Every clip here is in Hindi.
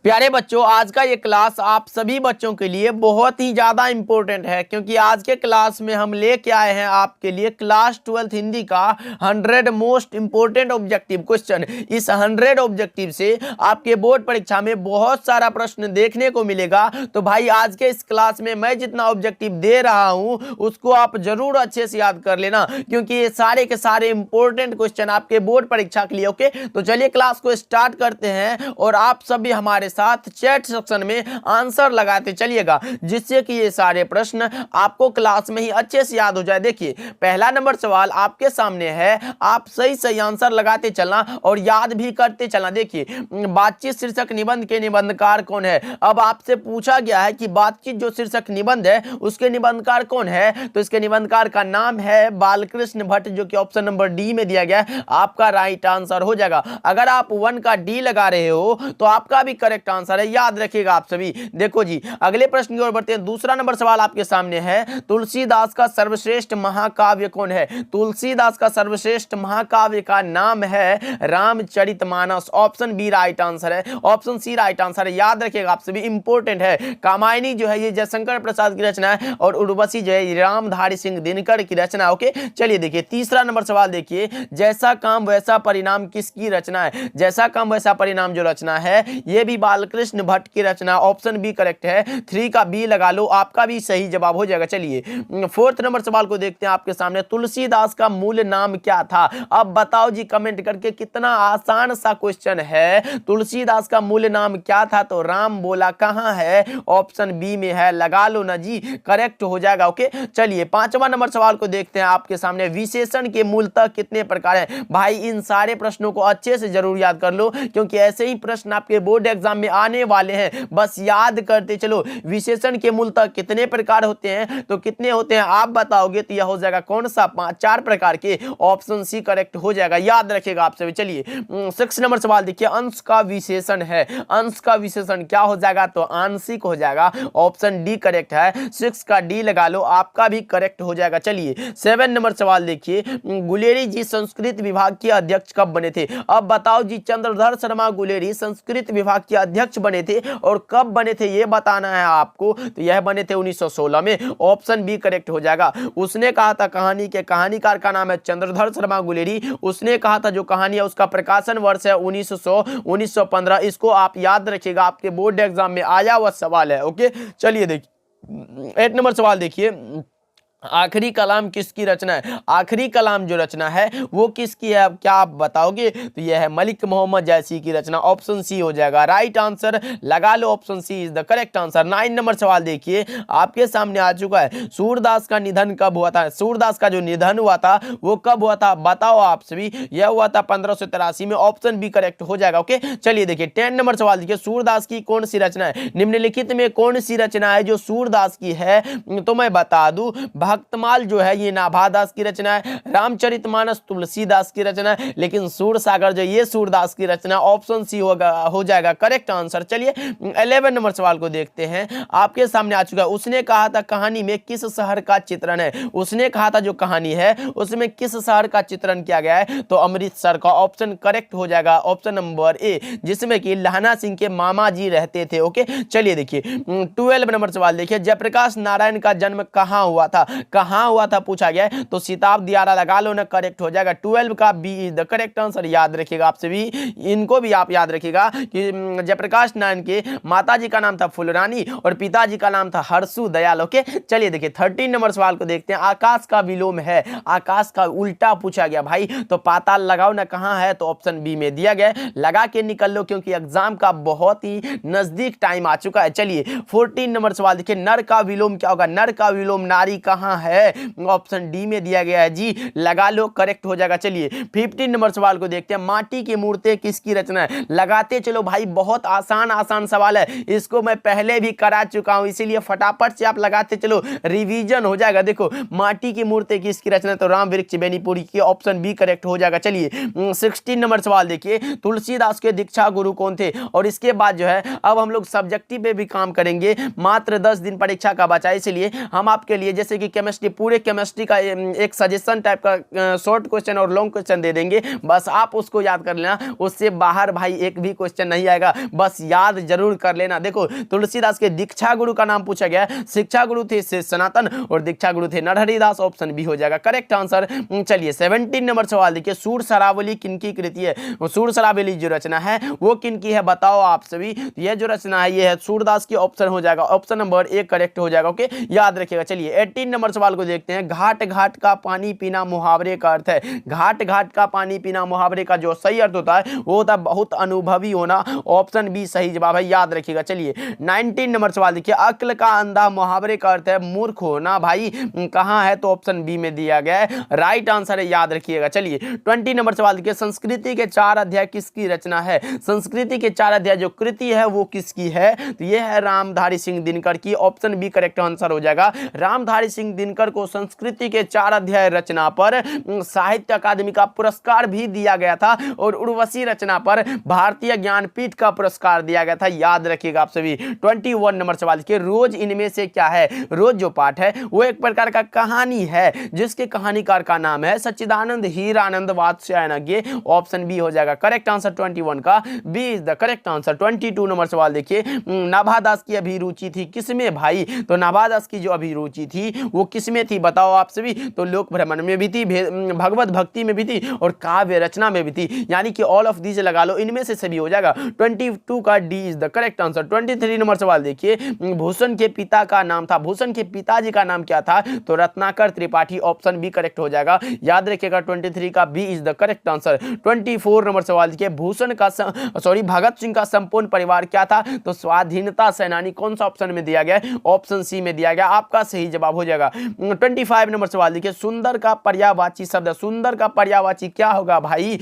प्यारे बच्चों, आज का ये क्लास आप सभी बच्चों के लिए बहुत ही ज़्यादा इम्पोर्टेंट है, क्योंकि आज के क्लास में हम लेके आए हैं आपके लिए क्लास 12th हिंदी का 100 मोस्ट इम्पोर्टेंट ऑब्जेक्टिव क्वेश्चन। इस 100 ऑब्जेक्टिव से आपके बोर्ड परीक्षा में बहुत सारा प्रश्न देखने को मिलेगा। तो भाई आज के इस क्लास में मैं जितना ऑब्जेक्टिव दे रहा हूँ उसको आप जरूर अच्छे से याद कर लेना, क्योंकि ये सारे के सारे इंपॉर्टेंट क्वेश्चन आपके बोर्ड परीक्षा के लिए। ओके, तो चलिए क्लास को स्टार्ट करते हैं और आप सभी हमारे साथ चैट सेक्शन में आंसर लगाते चलिएगा, जिससे कि ये सारे प्रश्न आपको क्लास में ही अच्छे से याद हो जाए। देखिए, पहला नंबर सवाल आपके सामने है, आप सही सही आंसर लगाते चलना और याद भी करते चलना। देखिए, बातचीत शीर्षक निबंध के निबंधकार कौन है। अब आपसे पूछा गया है कि बातचीत जो शीर्षक निबंध है उसके निबंधकार कौन है, तो इसके निबंधकार का नाम है बालकृष्ण भट्ट, जो कि ऑप्शन नंबर डी में दिया गया है। आपका राइट आंसर हो जाएगा। अगर आप 1 का डी लगा रहे हो तो आपका भी करेक्ट आंसर है, याद रखिएगा आप सभी। देखो जी, अगले प्रश्न की ओर बढ़ते हैं। दूसरा नंबर सवाल आपके सामने है, तुलसीदास का सर्वश्रेष्ठ महाकाव्य कौन है। तुलसीदास का सर्वश्रेष्ठ महाकाव्य का नाम है Ramcharitmanas. Option B right answer है, ऑप्शन सी राइट आंसर है, याद रखिएगा आप सभी, इंपॉर्टेंट है। कामायनी जो है ये जयशंकर प्रसाद की रचना है और उर्वशी जो है रामधारी सिंह दिनकर की रचना। ओके, चलिए देखिए तीसरा नंबर सवाल देखिए, जैसा काम वैसा परिणाम किसकी रचना है। जैसा काम वैसा परिणाम जो रचना है ये भी बालकृष्ण भट्ट की रचना। ऑप्शन बी करेक्ट है, 3 का बी लगा लो, आपका भी सही जवाब हो जाएगा। चलिए फोर्थ नंबर सवाल को देखते हैं आपके सामने, तुलसीदास का मूल नाम क्या था। अब बताओ जी कमेंट करके, कितना आसान सा क्वेश्चन है। तुलसीदास का मूल नाम क्या था, तो राम बोला कहां है, ऑप्शन बी में है, लगा लो ना जी, करेक्ट हो जाएगा। ओके, चलिए पांचवा नंबर सवाल को देखते हैं आपके सामने, विशेषण के मूलतः कितने प्रकार हैं। भाई इन सारे प्रश्नों को अच्छे से जरूर याद कर लो, क्योंकि ऐसे ही प्रश्न आपके बोर्ड एग्जाम में आने वाले हैं, बस याद करते चलो। विशेषण के मूलतः कितने प्रकार होते हैं, तो कितने होते हैं आप बताओगे तो यह हो जाएगा कौन सा, 4 प्रकार के, ऑप्शन सी करेक्ट हो जाएगा, याद रखिएगा आप सभी। चलिए 6 नंबर सवाल देखिए, अंश का विशेषण है, अंश का विशेषण क्या हो जाएगा, तो आंशिक हो जाएगा, ऑप्शन डी करेक्ट है, 6 का डी लगा लो, आपका भी करेक्ट हो जाएगा। चलिए 7 नंबर सवाल देखिए, गुलेरी जी संस्कृत विभाग के अध्यक्ष कब बने थे। अब बताओ जी, चंद्रधर शर्मा गुलेरी संस्कृत विभाग के अध्यक्ष बने थे और कब बने थे ये बताना है आपको, तो यह बने थे 1916 में, ऑप्शन बी करेक्ट हो जाएगा। उसने कहा था कहानी के कहानीकार का नाम है चंद्रधर शर्मा गुलेरी, उसने कहा था जो कहानी है उसका प्रकाशन वर्ष है 1900 1915। इसको आप याद रखिएगा, आपके बोर्ड एग्जाम में आया हुआ सवाल है। ओके, चलिए देखिए 8 नंबर सवाल देखिए, आखिरी कलाम किसकी रचना है। आखिरी कलाम जो रचना है वो किसकी है, क्या आप बताओगे, तो यह है मलिक मोहम्मद जैसी की रचना, ऑप्शन सी हो जाएगा, राइट आंसर लगा लो, option C is the correct answer. 9 नंबर सवाल देखिए आपके सामने आ चुका है, सूरदास का निधन कब हुआ था। सूरदास का जो निधन हुआ था वो कब हुआ था बताओ आप सभी, यह हुआ था 1583 में, ऑप्शन बी करेक्ट हो जाएगा। ओके, चलिए देखिए 10 नंबर सवाल देखिए, सूरदास की कौन सी रचना है, निम्नलिखित में कौन सी रचना है जो सूरदास की है, तो मैं बता दूं भक्तमाल जो है ये नाभादास की रचना है, रामचरितमानस तुलसीदास की रचना है, लेकिन सूरसागर जो ये सूरदास की रचना, ऑप्शन सी हो जाएगा करेक्ट आंसर। चलिए 11 नंबर सवाल को देखते हैं आपके सामने आ चुका है, उसने कहा था कहानी में किस शहर का चित्रण है। उसने कहा था जो कहानी है उसमें किस शहर का चित्रण किया गया है, तो अमृतसर का, ऑप्शन करेक्ट हो जाएगा, ऑप्शन नंबर ए, जिसमें कि लहना सिंह के मामा जी रहते थे। ओके, चलिए देखिए 12 नंबर सवाल देखिए, जयप्रकाश नारायण का जन्म कहां हुआ था, कहां हुआ था पूछा गया है, तो सिताब दियारा लगा लो ना, करेक्ट हो जाएगा, 12 का B is the correct answer, याद रखिएगा आप सभी, इनको भी आप याद रखिएगा कि जयप्रकाश नारायण के माताजी का नाम था फुलरानी और पिताजी का नाम था हर्षु दयाल। ओके, चलिए देखिए 13 नंबर सवाल को देखते हैं, आकाश का विलोम है, आकाश का उल्टा पूछा गया भाई, तो पाताल लगाओ ना कहां है, तो ऑप्शन बी में दिया गया, लगा के निकल लो, क्योंकि एग्जाम का बहुत ही नजदीक टाइम आ चुका है। चलिए 14 नंबर सवाल देखिए, नर का विलोम क्या होगा, नर का विलोम नारी कहां है, ऑप्शन डी में दिया गया है जी, लगा लो, करेक्ट हो जाएगा। चलिए 15 नंबर सवाल को देखते हैं, माटी की मूर्तें किसकी रचना है, लगाते चलो भाई, बहुत आसान आसान सवाल है, इसको मैं पहले भी करा चुका हूं, इसीलिए फटाफट से आप लगाते चलो, रिवीजन हो जाएगा। देखो माटी की मूर्तें किसकी रचना, तो राम वृक्ष बेनीपुरी की, ऑप्शन बी करेक्ट हो जाएगा। चलिए 16 नंबर सवाल देखिए, तुलसीदास के दीक्षा गुरु कौन थे, और इसके बाद जो है अब हम लोग सब्जेक्टिव पे भी काम करेंगे, मात्र 10 दिन परीक्षा का बचा, इसलिए हम आपके लिए जैसे कि केमिस्ट्री, पूरे केमिस्ट्री का एक सजेशन टाइप का शॉर्ट क्वेश्चन और लॉन्ग क्वेश्चन दे देंगे, बस आप उसको याद कर लेना, उससे बाहर भाई एक भी क्वेश्चन नहीं आएगा, बस याद जरूर कर लेना। देखो तुलसीदास के दीक्षा गुरु का नाम पूछा गया, शिक्षा गुरु थे सनातन और दीक्षा गुरु थे नरहरि दास, ऑप्शन बी हो जाएगा करेक्ट आंसर। चलिए 17 नंबर सवाल देखिए, सूर शरावली किनकी कृति है? सूर शरावली जो रचना है वो किनकी है बताओ आप सभी। यह जो रचना है ये है सूरदास की, ऑप्शन हो जाएगा ऑप्शन नंबर ए करेक्ट हो जाएगा, ओके याद रखिएगा। चलिए 18 नंबर सवाल को देखते हैं, घाट घाट का पानी पीना मुहावरे का अर्थ है। घाट घाट का पानी पीना मुहावरे का जो सही अर्थ होता है वो होता है बहुत अनुभवी होना, ऑप्शन बी सही जवाब है, याद रखिएगा। चलिए 19 नंबर सवाल देखिए, अक्ल का अंधा मुहावरे का अर्थ है मूर्ख होना, भाई कहां है? तो ऑप्शन बी में दिया गया है, राइट आंसर है, याद रखिएगा। चलिए 20 नंबर सवाल देखिए, संस्कृति के 4 अध्याय किसकी रचना है? संस्कृति के 4 अध्याय जो कृति है वो किसकी है? तो यह है रामधारी सिंह दिनकर की, ऑप्शन बी करेक्ट आंसर हो जाएगा। रामधारी सिंह दिनकर को संस्कृति के 4 अध्याय रचना पर साहित्य अकादमी का पुरस्कार भी दिया गया था और उर्वशी रचना पर भारतीय ज्ञानपीठ का पुरस्कार दिया गया था, याद रखिएगा आप सभी। 21 नंबर सवाल के, रोज इनमें से क्या है? रोज जो पाठ है वो एक प्रकार का कहानी है जिसके कहानीकार का नाम है सच्चिदानंद हीरानंद वात्स्यायन, ऑप्शन बी हो जाएगा करेक्ट आंसर। 21 का B is the correct answer. 22 number सवाल देखिए, नाभादास की अभिरुचि थी किसमें भाई? तो नाभादास की जो अभिरुचि थी वो किसमें थी बताओ आप सभी? तो लोक भ्रमण में भी थी, भगवत भक्ति में भी थी और काव्य रचना में भी थी, यानी कि ऑल ऑफ दीज लगा लो, इनमें से सभी हो जाएगा। 22 का D is the correct answer. 23 number सवाल देखिए, भूषण के पिता का नाम था, भूषण के पिताजी का नाम क्या था? तो Ratnakar Tripathi, option B correct हो जाएगा, याद रखिएगा। 23 का B is the correct answer. 24 number सवाल देखिए, भूषण का भगत सिंह का संपूर्ण परिवार क्या था? तो स्वाधीनता सेनानी, कौन सा ऑप्शन में दिया गया है? ऑप्शन सी में दिया गया, आपका सही जवाब हो जाएगा। 25 नंबर सवाल देखिए, सुंदर का पर्यायवाची शब्द, सुंदर का पर्यायवाची क्या होगा भाई?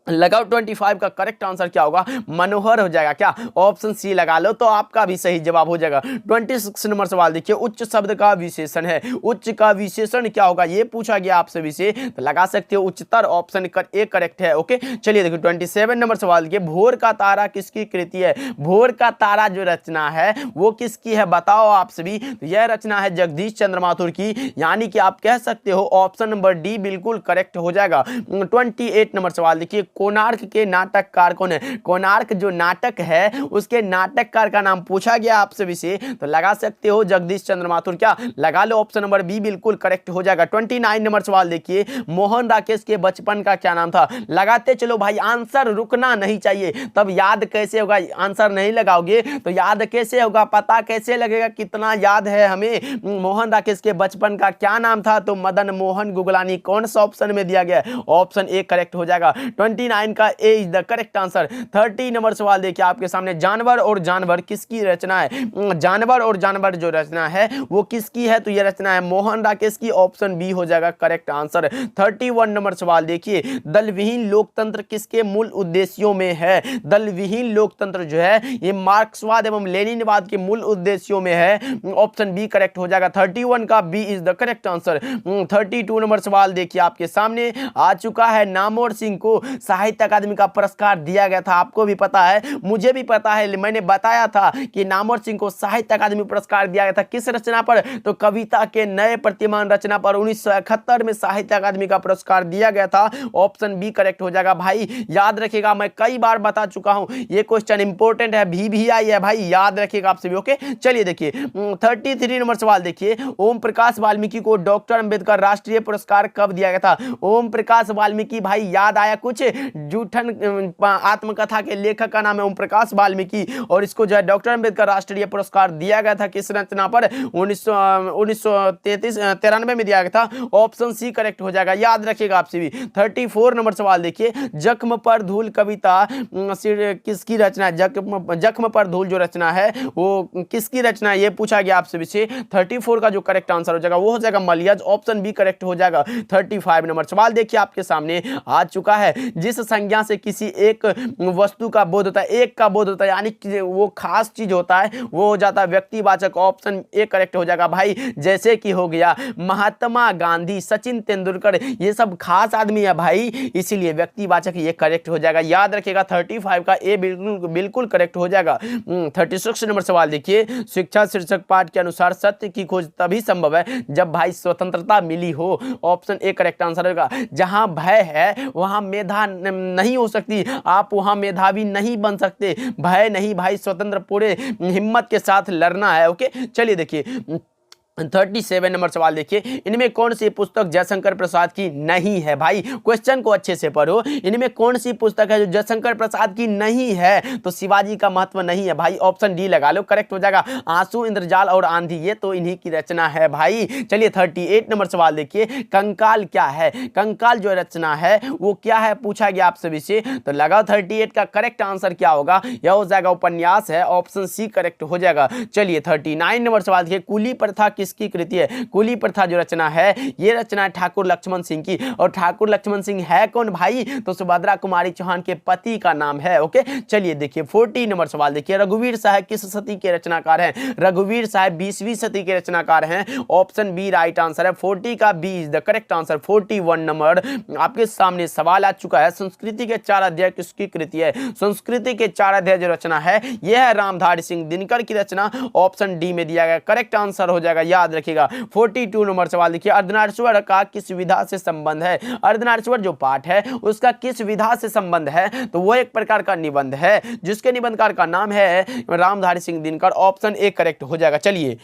लगाओ 25 का करेक्ट आंसर क्या होगा? मनोहर हो जाएगा, क्या? ऑप्शन सी लगा लो तो आपका भी सही जवाब हो जाएगा। 26 नंबर सवाल देखिए, उच्च शब्द का विशेषण है, उच्च का विशेषण क्या होगा ये पूछा गया आप सभी से, तो लगा सकते हो उच्चतर, ऑप्शन ए करेक्ट है, ओके। चलिए देखिए 27 नंबर सवाल देखिए, भोर का तारा किसकी कृति है? भोर का तारा जो रचना है वो किसकी है बताओ आप सभी? तो यह रचना है जगदीश चंद्र माथुर की, यानी कि आप कह सकते हो ऑप्शन नंबर डी बिल्कुल करेक्ट हो जाएगा। 28 नंबर सवाल देखिए, कोणार्क के नाटककार कौन है? कोणार्क जो नाटक है उसके नाटककार का नाम पूछा गया आप सभी से, तो लगा सकते हो जगदीश चंद्र माथुर, क्या लगा लो ऑप्शन नंबर बी बिल्कुल करेक्ट हो जाएगा। 29 नंबर सवाल देखिए, मोहन राकेश के बचपन का क्या नाम था? लगाते चलो भाई, आंसर रुकना नहीं चाहिए, तब याद कैसे होगा? आंसर नहीं लगाओगे तो याद कैसे होगा? पता कैसे लगेगा कितना याद है हमें? मोहन राकेश के बचपन का क्या नाम था? तो मदन मोहन गुगलानी, कौन सा ऑप्शन में दिया गया? ऑप्शन ए करेक्ट हो जाएगा। 29 का A is the correct answer. 30 नंबर सवाल देखिए आपके सामने, जानवर और जानवर किसकी रचना है? जानवर और जानवर जो रचना है वो किसकी है? तो यह रचना है मोहन राकेश की, ऑप्शन बी हो जाएगा करेक्ट आंसर। 31 नंबर सवाल देखिए, दल विहीन लोकतंत्र किसके मूल उद्देश्यों में है? दल विहीन लोकतंत्र जो है ये मार्क्सवाद एवं लेनिनवाद के मूल उद्देश्यों में है, ऑप्शन बी करेक्ट हो जाएगा। 31 का B is the correct answer. 32 number सवाल देखिए आपके सामने आ चुका है, नामवर सिंह को साहित्य अकादमी का पुरस्कार दिया गया था, आपको भी पता है, मुझे भी पता है, मैंने बताया था कि नामवर सिंह को साहित्य अकादमी पुरस्कार दिया गया था, किस रचना पर? तो कविता के नए प्रतिमान रचना पर 1971 में साहित्य अकादमी का पुरस्कार दिया गया था, ऑप्शन बी करेक्ट हो जाएगा। भाई याद रखिएगा, मैं कई बार बता चुका हूं, ये क्वेश्चन इंपॉर्टेंट है, भी आई है भाई, याद रखिएगा आप सभी, ओके। चलिए देखिए 33 नंबर सवाल देखिए, ओम प्रकाश वाल्मीकि को डॉक्टर अंबेडकर राष्ट्रीय पुरस्कार कब दिया गया था? ओम प्रकाश वाल्मीकि, भाई याद आया कुछ? जूठन आत्मकथा के लेखक का नाम है ओम प्रकाश वाल्मीकि, और इसको जो है डॉक्टर अंबेडकर राष्ट्रीय पुरस्कार दिया गया था किस रचना पर? 1993 में दिया गया था, ऑप्शन सी करेक्ट हो जाएगा, याद रखिएगा आप सभी। 34 नंबर सवाल देखिए, जख्म पर धूल कविता किसकी रचना है? जख्म पर धूल जो रचना है वो किसकी रचना है ये पूछा गया आप सभी से। 34 का जो करेक्ट आंसर हो जाएगा वो हो जाएगा मलियाज, ऑप्शन बी करेक्ट हो जाएगा। 35 नंबर सवाल देखिए आपके सामने आ चुका है, जिस संज्ञा से किसी एक वस्तु का बोध होता है, एक का बोध होता है, यानी कि वो खास चीज होता है, वो हो जाता है व्यक्तिवाचक। ऑप्शन ए करेक्ट हो जाएगा भाई। जैसे कि हो गया महात्मा गांधी, सचिन तेंदुलकर, ये सब खास आदमी है भाई, इसीलिए व्यक्तिवाचक ये करेक्ट हो जाएगा। याद रखिएगा 35 का ए बिल्कुल करेक्ट हो जाएगा। 36 नंबर सवाल देखिए, शिक्षा शीर्षक पाठ के अनुसार सत्य की खोज तभी संभव है जब भाई स्वतंत्रता मिली हो। ऑप्शन ए करेक्ट आंसर होगा। जहां भय है वहां मेधा नहीं हो सकती, आप वहां मेधावी नहीं बन सकते। भय नहीं भाई, स्वतंत्र पूरे हिम्मत के साथ लड़ना है। ओके, चलिए देखिए 37 नंबर सवाल देखिए, इनमें कौन सी पुस्तक जयशंकर प्रसाद की नहीं है। भाई क्वेश्चन को अच्छे से पढ़ो, इनमें कौन सी पुस्तक है जो जयशंकर प्रसाद की नहीं है, तो शिवाजी का महत्व नहीं है भाई। ऑप्शन डी लगा लो, करेक्ट हो जाएगा। आंसू, इंद्रजाल और आंधी, ये तो इन्हीं की रचना है भाई। चलिए 38 नंबर सवाल देखिए, कंकाल क्या है। कंकाल जो रचना है वो क्या है, पूछा गया आप सभी से, तो लगाओ 38 का करेक्ट आंसर क्या होगा, यह हो जाएगा उपन्यास है। ऑप्शन सी करेक्ट हो जाएगा। चलिए 39 नंबर सवाल देखिए, कुली प्रथा किसकी कृति है। कुली प्रथा जो रचना है ये रचना है ठाकुर लक्ष्मण सिंह की। और ठाकुर लक्ष्मण सिंह है कौन भाई, तो सुभद्रा कुमारी चौहान के पति का नाम है। ओके, चलिए देखिए 40 नंबर सवाल देखिए, रघुवीर साहब किस सदी के रचनाकार हैं। रघुवीर साहब 20वीं सदी के रचनाकार हैं। ऑप्शन बी राइट आंसर है। 40 का B is the correct answer. 41 number आपके सामने सवाल आ चुका है, संस्कृति के 4 अध्याय किसकी कृति है। संस्कृति के 4 अध्याय जो रचना है यह है रामधारी सिंह दिनकर की रचना। ऑप्शन डी में दिया गया, करेक्ट आंसर हो जाएगा। याद रखिएगा 42 नंबर सवाल देखिए, अर्धनारीश्वर का किस विधा से संबंध है। अर्धनारीश्वर जो पाठ है उसका किस विधा से संबंध है, तो वो एक प्रकार का निबंध है जिसके निबंधकार का नाम है Ramdhari Singh Dinkar. Option A correct हो जाएगा। चलिए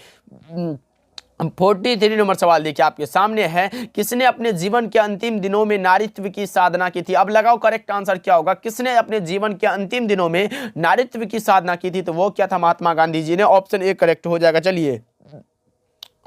43 नंबर सवाल देखिए आपके सामने है, किसने अपने जीवन के अंतिम दिनों में नारीत्व की साधना की थी। अब लगाओ करेक्ट आंसर क्या होगा, किसने अपने जीवन के अंतिम दिनों में नारीत्व की साधना की थी, तो वो क्या था, महात्मा गांधी जी ने। ऑप्शन ए करेक्ट हो जाएगा। चलिए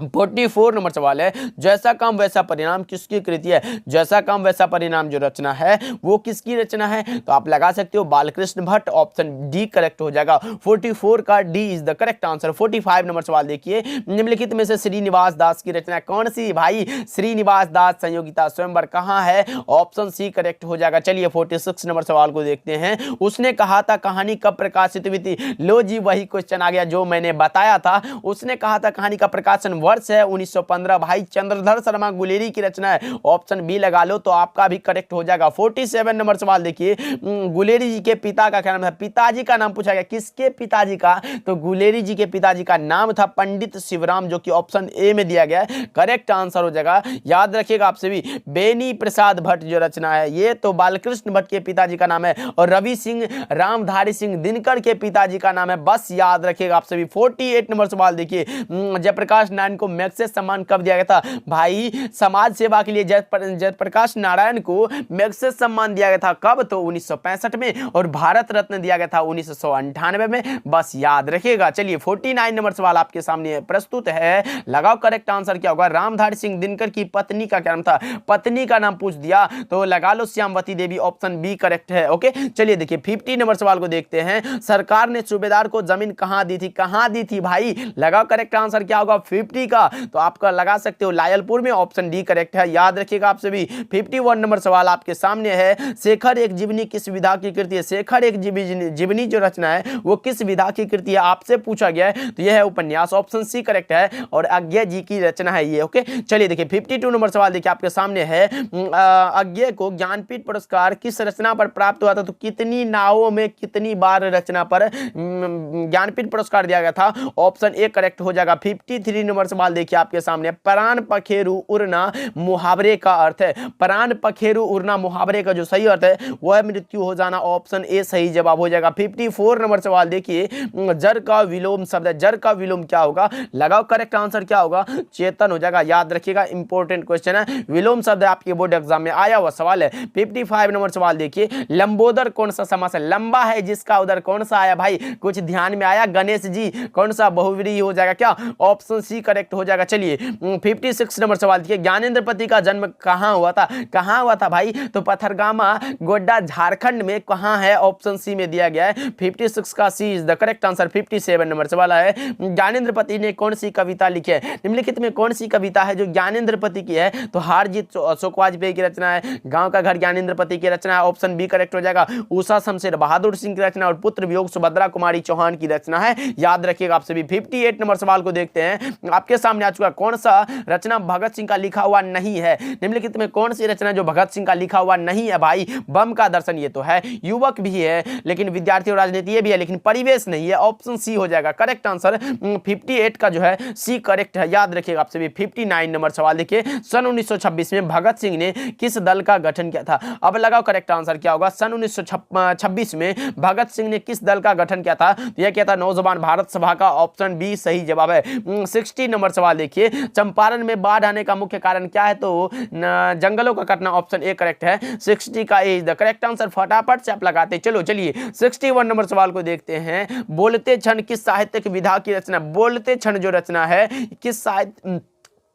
44 नंबर सवाल है, जैसा काम वैसा परिणाम किसकी कृति है। जैसा काम वैसा परिणाम जो रचना है वो किसकी रचना है, तो आप लगा सकते हो Balkrishna Bhatt. Option D correct हो जाएगा। 44 का D is the correct answer. 45 number सवाल देखिए, निम्नलिखित में से श्रीनिवास दास की रचना कौन सी भाई। श्रीनिवास दास संयोगिता स्वयंवर कहाँ है। ऑप्शन सी करेक्ट हो जाएगा। चलिए 46 नंबर सवाल को देखते हैं, उसने कहा था कहानी कब प्रकाशित हुई थी। लो जी वही क्वेश्चन आ गया जो मैंने बताया था। उसने कहा था कहानी का प्रकाशन वर्ष है 1915 भाई, चंद्रधर शर्मा गुलेरी की रचना है। ऑप्शन बी लगा लो तो आपका भी करेक्ट हो जाएगा। 47 नंबर सवाल देखिए, गुलेरी जी के पिता का क्या नाम है। पिताजी का नाम पूछा गया, किसके पिताजी का, तो गुलेरी जी के पिताजी का नाम था पंडित शिवराम, जो कि ऑप्शन ए में दिया गया है। करेक्ट आंसर हो जाएगा। याद रखिएगा आपसे भी, बेनी प्रसाद भट्ट जो रचना है ये तो बालकृष्ण भट्ट के पिताजी का नाम है, और रवि सिंह रामधारी सिंह दिनकर के पिताजी का नाम है। बस याद रखिएगा आपसे भी। 48 नंबर सवाल देखिए, जयप्रकाश नारायण को मैग्सेसे सम्मान कब दिया गया था। भाई समाज सेवा के लिए जयप्रकाश नारायण को मैग्सेसे सम्मान दिया गया था। कब, तो 1965 में, और भारत रत्न दिया गया था 1998 में। बस याद रखिएगा। चलिए 49 नंबर सवाल आपके सामने प्रस्तुत है, लगाओ करेक्ट आंसर क्या होगा। रामधारी सिंह दिनकर की पत्नी का क्या नाम था। पत्नी का नाम पूछ दिया तो लगा लो श्यामवती देवी। ऑप्शन बी करेक्ट है। ओके, चलिए देखिए 50 नंबर सवाल को देखते हैं, सरकार ने सूबेदार को जमीन कहां दी थी। कहां दी थी भाई, लगाओ करेक्ट आंसर क्या होगा 50 का, तो आपका लगा सकते हो लायलपुर में। ऑप्शन डी करेक्ट है। याद रखिएगा आपसे भी। 51 नंबर सवाल आपके सामने है, शेखर एक जीवनी किस विधा की कृति है। शेखर एक जीवनी जो रचना है वो किस विधा की कृति है, आपसे पूछा गया है, तो यह है उपन्यास। ऑप्शन सी करेक्ट है, और अज्ञे जी की रचना है ये। ओके, चलिए देखिए 52 नंबर सवाल देखिए आपके सामने है, अज्ञे को ज्ञानपीठ पुरस्कार किस रचना पर प्राप्त हुआ था, तो कितनी नावों में कितनी बार रचना पर ज्ञानपीठ पुरस्कार दिया गया था। ऑप्शन ए करेक्ट हो जाएगा। 53 नंबर सवाल देखिए आपके सामने, प्राण पखेरु उड़ना मुहावरे का अर्थ है। प्राण पखेरु उड़ना मुहावरे का जो सही अर्थ है वह है मृत्यु हो जाना। ऑप्शन ए सही जवाब हो जाएगा। 54 नंबर सवाल देखिए, जर का विलोम शब्द है, जर का विलोम क्या होगा, लगाओ करेक्ट आंसर क्या होगा, चेतन हो जाएगा। याद रखिएगा इंपॉर्टेंट क्वेश्चन है, विलोम शब्द आपके बोर्ड एग्जाम में आया हुआ सवाल है। 55 नंबर सवाल देखिए, लंबोदर कौन सा समास है। लंबा है जिसका उधर कौन सा आया भाई, कुछ ध्यान में आया, गणेश जी कौन सा बहुव्रीहि हो जाएगा क्या। ऑप्शन सी करेक्ट करेक्ट हो जाएगा। चलिए 56 नंबर सवाल देखिए, ज्ञानेंद्र पति का जन्म कहाँ हुआ था? कहाँ हुआ था भाई? तो पथरगामा गोड्डा झारखंड में कहाँ है? ऑप्शन सी में दिया गया है। 56 का C is the correct answer. 57 नंबर सवाल है, ज्ञानेंद्र पति ने कौन सी कविता लिखी है? निम्नलिखित में कौन सी कविता है जो ज्ञानेंद्र पति की है? तो हारजीत अशोक वाजपेयी की रचना है, गांव का घर ज्ञानेंद्र पति की रचना है, ऑप्शन बी करेक्ट हो जाएगा। उषा शमशेर बहादुर सिंह की रचना और पुत्र वियोग सुभद्रा कुमारी चौहान की रचना है, याद रखिएगा आप सभी। 58 नंबर सवाल को देखते हैं, आपके सामने आ चुका, कौन सा रचना भगत सिंह का लिखा हुआ नहीं है? निम्नलिखित में कौन सी रचना जो भगत सिंह का लिखा हुआ नहीं है भाई? बम का दर्शन ये तो है, युवक भी है, लेकिन विद्यार्थी और राजनीति ये भी है, लेकिन परिवेश नहीं है, ऑप्शन सी हो जाएगा करेक्ट आंसर। 58 का जो है सी करेक्ट है, याद रखिएगा आप सभी। 59 नंबर सवाल देखिए, सन 1926 में भगत सिंह ने किस दल का गठन किया था? अब लगाओ करेक्ट आंसर क्या होगा? सन 1926 में भगत सिंह ने किस दल का गठन किया था? तो यह क्या था? नौजवान भारत सभा का, ऑप्शन बी सही जवाब है। 60 नंबर सवाल देखिए, चंपारण में बाढ़ आने का मुख्य कारण क्या है? तो जंगलों का कटना, ऑप्शन ए करेक्ट है। 60 का A is the correct answer, फटाफट से आप लगाते चलो। चलिए 61 नंबर सवाल को देखते हैं, बोलते क्षण किस साहित्यिक विधा की रचना? बोलते क्षण जो रचना है किस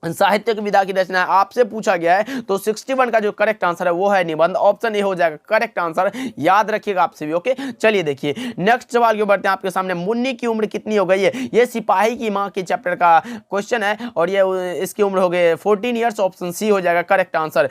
साहित्यिक विधा की रचना है आपसे पूछा गया है, तो 61 का जो करेक्ट आंसर है वो है निबंध, ऑप्शन ए हो जाएगा करेक्ट आंसर, याद रखिएगा आप सभी। ओके चलिए देखिए नेक्स्ट सवाल के बढ़ते हैं आपके सामने, मुन्नी की उम्र कितनी हो गई है? ये सिपाही की मां के चैप्टर का क्वेश्चन है और ये इसकी उम्र हो गई 14 ईयर्स, ऑप्शन सी हो जाएगा करेक्ट आंसर।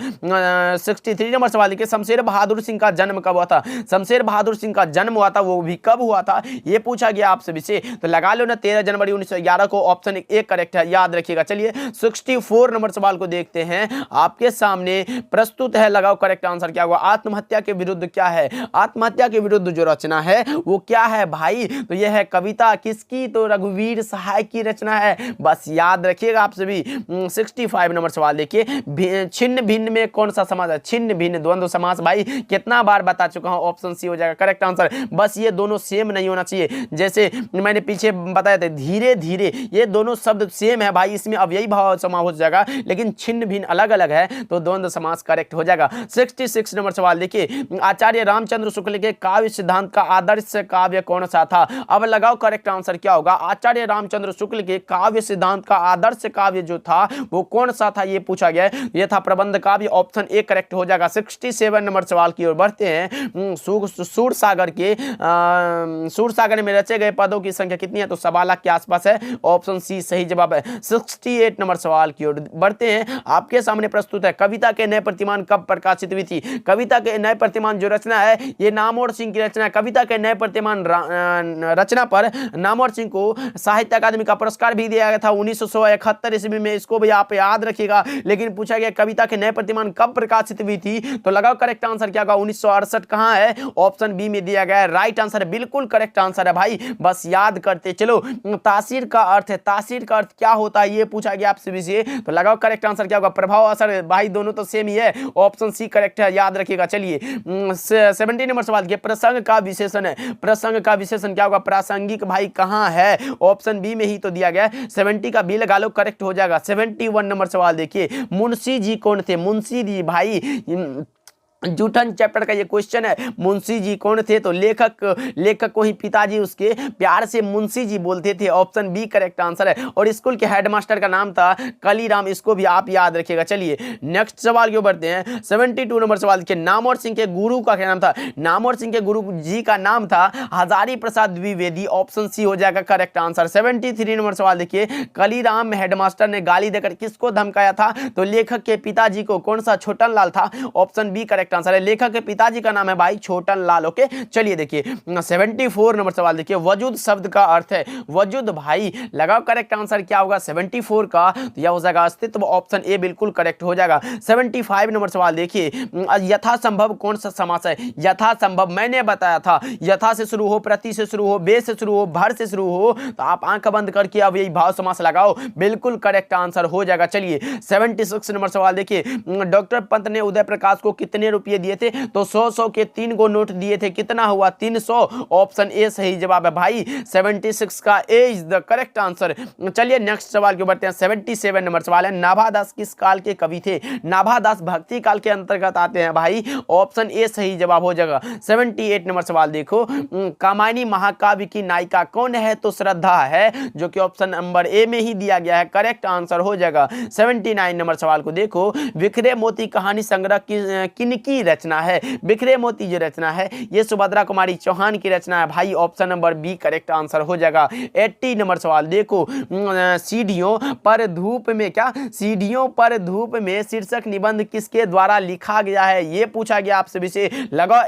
63 नंबर सवाल देखिए, शमशेर बहादुर सिंह का जन्म कब हुआ था? शमशेर बहादुर सिंह का जन्म हुआ था, वो भी कब हुआ था ये पूछा गया आप सभी से, तो लगा लो ना 13 जनवरी 1911 को, ऑप्शन ए करेक्ट है, याद रखिएगा। चलिए 64 नंबर सवाल को देखते हैं, आपके सामने प्रस्तुत है, लगाओ करेक्ट आंसर क्या होगा? आत्महत्या के विरुद्ध क्या है? आत्महत्या के विरुद्ध जो रचना है वो क्या है भाई? तो यह है कविता, किसकी? तो रघुवीर सहाय की रचना है, बस याद रखिएगा आप सभी। 65 नंबर सवाल देखिए, छिन्न भिन्न में कौन सा समास है? छिन्न भिन्न द्वंद्व समास, भाई कितना बार बता चुका हूं, ऑप्शन सी हो जाएगा करेक्ट आंसर। बस ये दोनों सेम नहीं होना चाहिए, जैसे मैंने पीछे बताया था धीरे धीरे, ये दोनों शब्द सेम है भाई, इसमें अव्ययी भाव समास हो जाएगा, लेकिन छिन्न भिन्न अलग अलग है, तो द्वंद्व समास करेक्ट हो जाएगा। 66 नंबर सवाल देखिए, आचार्य रामचंद्र शुक्ल के काव्य सिद्धांत का आदर्श काव्य कौन सा था? अब लगाओ करेक्ट आंसर क्या होगा? आचार्य रामचंद्र शुक्ल के काव्य सिद्धांत का आदर्श काव्य जो था वो कौन सा था ये पूछा गया है, ये था प्रबंध काव्य, ऑप्शन ए करेक्ट हो जाएगा। 67 नंबर सवाल की ओर बढ़ते हैं, सूरसागर में रचे गए पदों की संख्या कितनी है? तो 1.25 लाख के आसपास है, ऑप्शन सी सही जवाब है। 68 नंबर सवाल की ओर बढ़ते हैं, आपके सामने प्रस्तुत है, कविता के नए प्रतिमान कब प्रकाशित हुई थी? कविता के नए प्रतिमान जो रचना है ये नामवर सिंह की रचना है। कविता के नए प्रतिमान रचना पर नामवर सिंह को साहित्य अकादमी का पुरस्कार भी दिया गया था 1971 ईस्वी में, इसको भी आप याद रखिएगा। लेकिन पूछा गया कविता के नए प्रतिमान कब प्रकाशित हुई थी? तो लगाओ करेक्ट आंसर क्या होगा? 1968 कहां है? ऑप्शन बी में दिया गया है, राइट आंसर है, बिल्कुल करेक्ट आंसर है भाई, बस याद करते चलो। तासीर का अर्थ है, तासीर का अर्थ क्या होता है ये पूछा गया आपसे भी से, तो लगाओ करेक्ट आंसर क्या होगा? प्रभाव असर, भाई दोनों तो सेम ही है, ऑप्शन सी करेक्ट है, याद रखिएगा। चलिए 70 नंबर सवाल के, प्रसंग का विशेषण है, प्रसंग का विशेषण क्या होगा? प्रासंगिक, भाई कहां है? ऑप्शन बी में ही तो दिया गया है, 70 का बी लगा लो करेक्ट हो जाएगा। 71 नंबर सवाल देखिए, मुंशी जी कौन थे? मुंशी जी भाई जूठन चैप्टर का ये क्वेश्चन है, मुंशी जी कौन थे? तो लेखक को ही पिताजी उसके प्यार से मुंशी जी बोलते थे, ऑप्शन बी करेक्ट आंसर है। और स्कूल के हेडमास्टर का नाम था कलीराम, इसको भी आप याद रखिएगा। चलिए नेक्स्ट सवाल क्यों बढ़ते हैं, 72 नंबर सवाल के, नामवर सिंह के गुरु का क्या नाम था? नामवर सिंह के गुरु जी का नाम था हजारी प्रसाद द्विवेदी, ऑप्शन सी हो जाएगा करेक्ट आंसर। 73 नंबर सवाल देखिए, कलीराम हेडमास्टर ने गाली देकर किसको धमकाया था? तो लेखक के पिताजी को, कौन सा? छोटन लाल था, ऑप्शन बी करेक्ट आंसर है, लेखक के पिताजी का नाम है भाई छोटन लाल। ओके चलिए देखिए 74 नंबर सवाल देखिए, वजूद शब्द का अर्थ है, वजूद भाई लगाओ करेक्ट आंसर क्या होगा 74 का? तो यह हो जाएगा अस्तित्व, ऑप्शन ए बिल्कुल करेक्ट हो जाएगा। 75 नंबर सवाल देखिए, यथासंभव कौन सा समास है? यथासंभव मैंने बताया था, यथा से शुरू हो, प्रति से शुरू हो, बे से शुरू हो, भर से शुरू हो, तो आप आंख बंद करके अब यही भाव समास लगाओ, बिल्कुल करेक्ट आंसर हो जाएगा। चलिए 76 नंबर सवाल देखिए, डॉक्टर पंत ने उदय प्रकाश को कितने रुपए रुपये दिए थे, तो 100 के 3 को नोट दिए थे, कितना हुआ 300। ऑप्शन ए सही जवाब है भाई, 76 का A is the correct answer. चलिए नेक्स्ट सवाल के बढ़ते हैं। 77 नंबर सवाल है, नाभादास किस काल के कवि थे? नाभादास भक्ति काल के अंतर्गत आते हैं भाई, ऑप्शन ए सही जवाब हो जाएगा। 78 नंबर सवाल देखो, कामायनी महाकाव्य की नायिका कौन है? तो श्रद्धा है, जो कि ऑप्शन नंबर ए में ही दिया गया है, करेक्ट आंसर हो जाएगा। 79 नंबर सवाल को देखो, बिखरे मोती कहानी संग्रह किन की रचना है? बिखरे मोती जो रचना है ये सुभद्रा कुमारी चौहान की रचना है भाई, option number B correct answer हो जाएगा। 80 नंबर सवाल देखो, सीढ़ियों पर धूप में क्या, सीढ़ियों पर धूप में शीर्षक निबंध किसके द्वारा लिखा गया है? ये पूछा गया आपसे विषय, लगाओ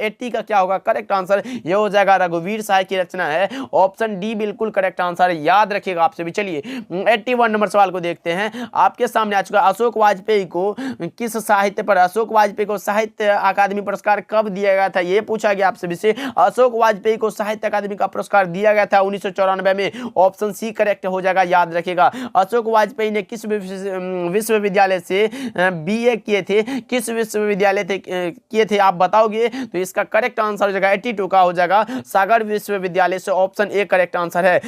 80 का क्या होगा करेक्ट आंसर, ये हो जाएगा रघुवीर साय की रचना है, ऑप्शन डी बिल्कुल करेक्ट आंसर, याद रखिएगा आपसे भी। चलिए 81 नंबर सवाल को देखते हैं, आपके सामने आ चुका। अशोक वाजपेयी को किस साहित्य पर, अशोक वाजपेयी को साहित्य अकादमी पुरस्कार कब दिया गया था? ये पूछा गया आपसे विषय, अशोक वाजपेयी को साहित्य अकादमी का पुरस्कार दिया गया था 1994 में, ऑप्शन सी करेक्ट हो जाएगा, याद रखिएगा। अशोक वाजपेयी ने किस विश्वविद्यालय से बीए किए थे? किस विश्वविद्यालय थे किए थे आप बताओगे? तो इसका करेक्ट आंसर हो जाएगा 82 का हो जाएगा, सागर विश्वविद्यालय से, ऑप्शन ए करेक्ट आंसर है।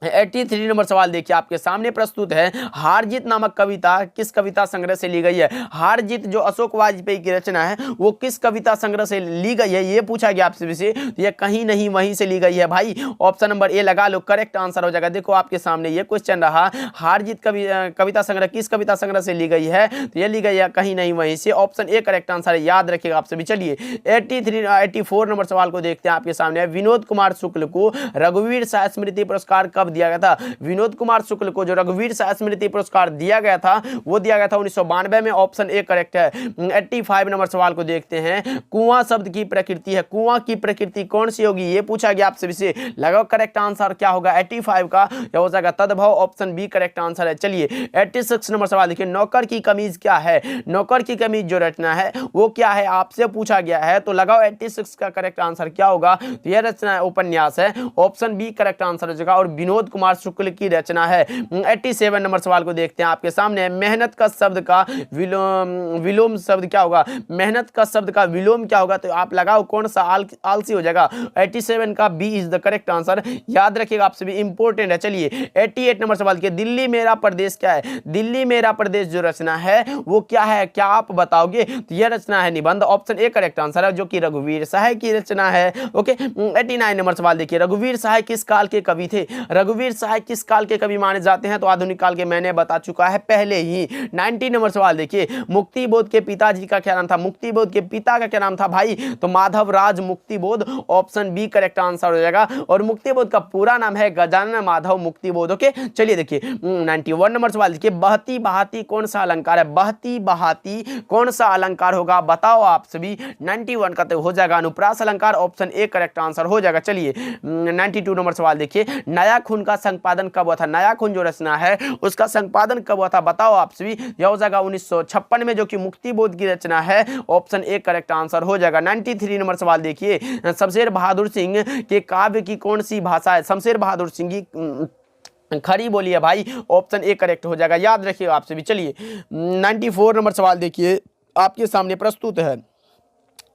83 नंबर सवाल देखिए आपके सामने प्रस्तुत है, हार जीत नामक कविता किस कविता संग्रह से ली गई है? हार जीत जो अशोक वाजपेयी की रचना है वो किस कविता संग्रह से ली गई है, ये पूछा गया आपसे विषय, तो ये कहीं नहीं वहीं से ली गई है भाई, ऑप्शन नंबर ए लगा लो, करेक्ट आंसर हो जाएगा। देखो आपके सामने ये क्वेश्चन रहा, हार जीत कविता संग्रह किस कविता संग्रह से ली गई है? तो ये ली गई है कहीं नहीं वहीं से, ऑप्शन ए करेक्ट आंसर है, याद रखिएगा आपसे भी। चलिए 84 नंबर सवाल को देखते हैं आपके सामने, विनोद कुमार शुक्ल को रघुवीर साय स्मृति पुरस्कार कब दिया गया था? विनोद कुमार शुक्ल को जो रघुवीर साय स्मृति पुरस्कार दिया गया था वो दिया गया था 1992 में, ऑप्शन ए करेक्ट है। 85 नंबर सवाल को देखते हैं, कुआं शब्द की प्रकृति है, कुआं की प्रकृति कौन सी होगी? ये पूछा गया आपसे विषय, लगाओ करेक्ट आंसर क्या होगा 85 का, यह हो जाएगा तद्भव, ऑप्शन बी करेक्ट आंसर है। चलिए 86 नंबर सवाल देखिए, नौकर की कमीज क्या है? नौकर की कमीज जो रचना है वो क्या है आपसे पूछा गया है, तो लगाओ 86 का करेक्ट आंसर क्या होगा? तो यह रचना उपन्यास है, ऑप्शन बी करेक्ट आंसर हो जाएगा, और विनोद कुमार शुक्ल की रचना है। 87 नंबर सवाल को देखते हैं आपके सामने, मेहनत का शब्द का विलोम शब्द क्या होगा? मेहनत का शब्द का विलोम क्या होगा? तो आप लगाओ कौन सा, आलसी हो जाएगा, 87 का B is the correct answer, याद रखिएगा आपसे भी इंपॉर्टेंट है। चलिए 88 नंबर सवाल के, दिल्ली मेरा प्रदेश क्या है? दिल्ली मेरा प्रदेश जो रचना है वो क्या है, क्या आप बताओगे? तो यह रचना है निबंध, ऑप्शन ए करेक्ट आंसर है, जो कि रघुवीर साय की रचना है। ओके 89 नंबर सवाल देखिए, रघुवीर साय किस काल के कवि थे? रघुवीर साय किस काल के कवि माने जाते हैं? तो आधुनिक काल के, मैंने बता चुका है पहले ही। 90 नंबर सवाल देखिए, मुक्तिबोध के पिताजी का क्या नाम था? मुक्तिबोध के पिता का क्या नाम था भाई? तो Madhav Raj Muktibodh, option B correct answer हो जाएगा, और मुक्तिबोध का पूरा नाम है गजानन माधव मुक्तिबोध। ओके चलिए देखिए 91 नंबर सवाल देखिए, बहती बहाती कौन सा अलंकार है? बहती बहाती कौन सा अलंकार होगा बताओ आप सभी। 91 का तो हो जाएगा अनुप्रास अलंकार, ऑप्शन ए करेक्ट आंसर हो जाएगा। चलिए 92 नंबर सवाल देखिए, नया खून का संपादन कब हुआ था? नया खून जो रचना है उसका संपादन कब हुआ था बताओ आप सभी। यह हो जाएगा 1956 में, जो कि मुक्तिबोध की रचना है, ऑप्शन ए करेक्ट आंसर हो जाएगा। 93 नंबर सवाल देखिए, शमशेर बहादुर सिंह के काव्य की कौन सी भाषा है? शमशेर बहादुर सिंह की खड़ी बोली है भाई, ऑप्शन ए करेक्ट हो जाएगा, याद रखिएगा आपसे भी। चलिए 94 नंबर सवाल देखिए आपके सामने प्रस्तुत है,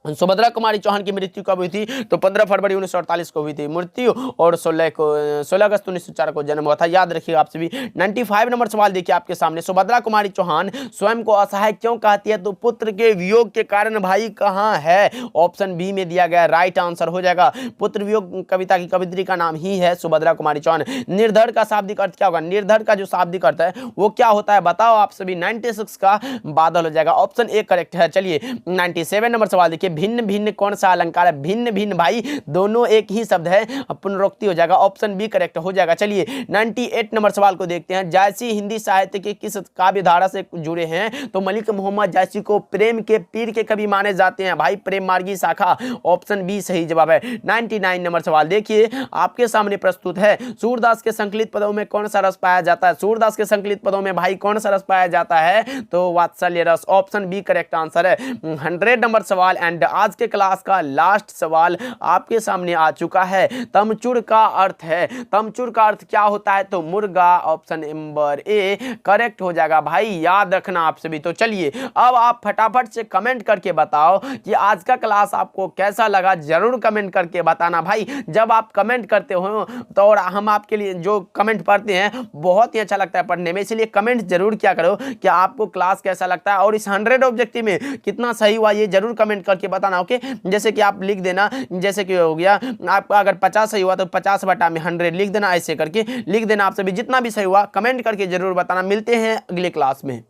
सुभद्रा कुमारी चौहान की मृत्यु कब हुई थी? तो 15 फरवरी 1948 को हुई थी मृत्यु, और 16 अगस्त 1904 को जन्म हुआ था, याद रखिएगा आप सभी। 95 नंबर सवाल देखिए आपके सामने, सुभद्रा कुमारी चौहान स्वयं को असहाय क्यों कहती है? तो पुत्र के वियोग के कारण भाई कहाँ है? ऑप्शन बी में दिया गया, राइट आंसर हो जाएगा। पुत्र वियोग कविता की कवित्री का नाम ही है सुभद्रा कुमारी चौहान। निर्धर का शाब्दिक अर्थ क्या होगा? निर्धर का जो शाब्दिक अर्थ है वो क्या होता है बताओ आप सभी। 96 का बादल हो जाएगा, ऑप्शन ए करेक्ट है। चलिए 97 नंबर सवाल देखिए, भिन्न भिन्न कौन सा अलंकार है? भिन्न भिन्न भाई दोनों एक ही शब्द है, पुनरुक्ति हो जाएगा, ऑप्शन बी करेक्ट हो जाएगा। चलिए 98 नंबर सवाल को देखते हैं, जायसी हिंदी साहित्य के किस काव्य धारा से जुड़े हैं? तो मलिक मोहम्मद जायसी को प्रेम के पीर के कवि माने जाते हैं भाई, प्रेम मार्गी शाखा, ऑप्शन बी सही जवाब है। 99 नंबर सवाल देखिए आपके सामने प्रस्तुत है, सूरदास के संकलित पदों में कौन सा रस पाया जाता है? सूरदास के संकलित पदों में भाई कौन सा रस पाया जाता है? तो वात्सल्य रस, ऑप्शन बी करेक्ट आंसर है। 100 नंबर सवाल एंड आज के क्लास का लास्ट सवाल आपके सामने आ चुका है। तमचुर का अर्थ है, तमचुर का अर्थ क्या होता है? तो मुर्गा, ऑप्शन नंबर ए करेक्ट हो जाएगा भाई, याद रखना आप सभी। तो चलिए अब आप फटाफट से कमेंट करके बताओ कि आज का क्लास आपको कैसा लगा, जरूर कमेंट करके बताना भाई। जब आप कमेंट करते हो तो और हम आपके लिए जो कमेंट पढ़ते हैं बहुत ही अच्छा लगता है पढ़ने में, इसलिए कमेंट जरूर क्या करो कि आपको क्लास कैसा लगता है और इस 100 ऑब्जेक्टिव में कितना सही हुआ ये जरूर कमेंट करके बताना। ओके, जैसे कि आप लिख देना, जैसे कि हो गया आपका अगर 50 सही हुआ तो 50 बटा में 100 लिख देना, ऐसे करके लिख देना। आप सभी जितना भी सही हुआ कमेंट करके जरूर बताना। मिलते हैं अगले क्लास में।